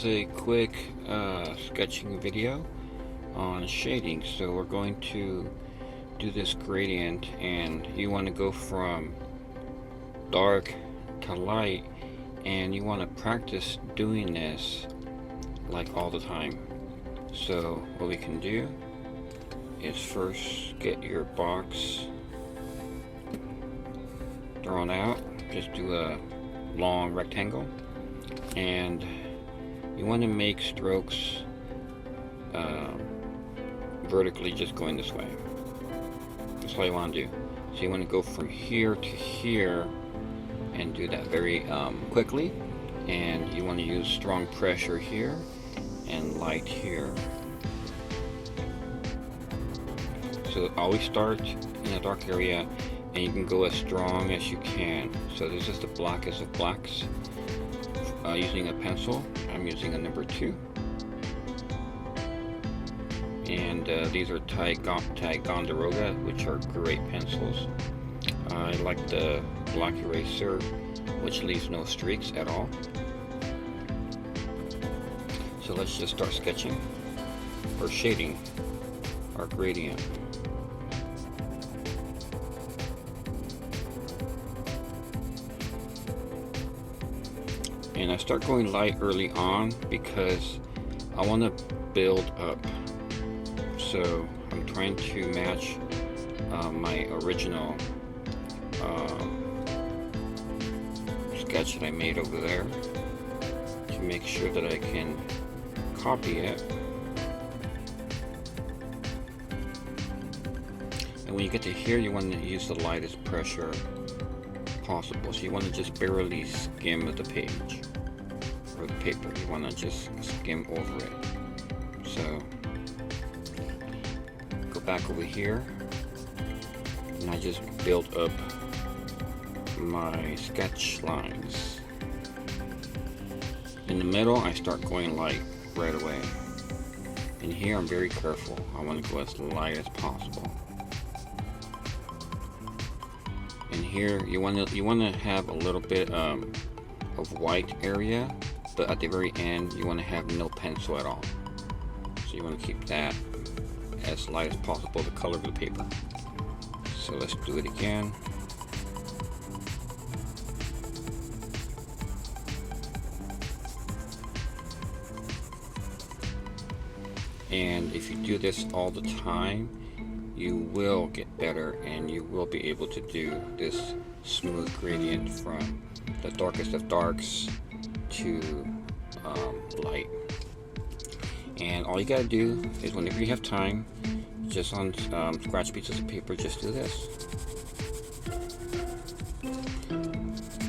a quick sketching video on shading. So we're going to do this gradient, and you want to go from dark to light, and you want to practice doing this like all the time. So what we can do is first get your box drawn out. Just do a long rectangle, and you want to make strokes vertically, just going this way. That's all you want to do. So you want to go from here to here and do that very quickly, and you want to use strong pressure here and light here. So always start in a dark area, and you can go as strong as you can. So this is the blackest of blacks. Using a pencil, I'm using a number 2. And these are Ticonderoga, which are great pencils. I like the black eraser, which leaves no streaks at all. So let's just start sketching, or shading, our gradient. And I start going light early on because I want to build up. So I'm trying to match my original sketch that I made over there, to make sure that I can copy it. And when you get to here, you want to use the lightest pressure possible. So you want to just barely skim the page or the paper. You want to just skim over it. So go back over here, and I just build up my sketch lines. In the middle, I start going light right away. And here I'm very careful. I want to go as light as possible. And here you want to have a little bit of white area, but at the very end you want to have no pencil at all. So you want to keep that as light as possible, the color of the paper. So let's do it again. And if you do this all the time, you will get better, and you will be able to do this smooth gradient from the darkest of darks to light. And all you gotta do is, whenever you have time, just on scratch pieces of paper, just do this.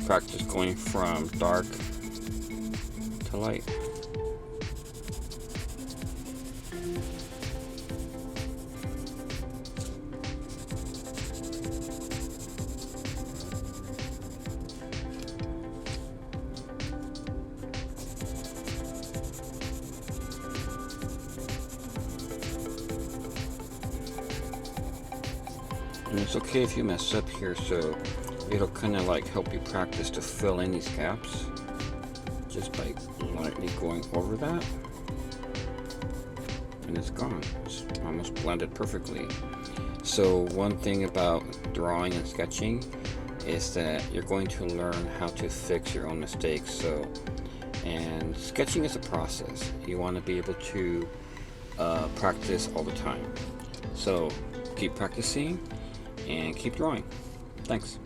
Practice going from dark to light. And it's okay if you mess up here, so it'll kind of like help you practice to fill in these gaps just by lightly going over that, and it's gone. It's almost blended perfectly. So one thing about drawing and sketching is that you're going to learn how to fix your own mistakes. So, and sketching is a process. You want to be able to practice all the time. So keep practicing and keep drawing. Thanks.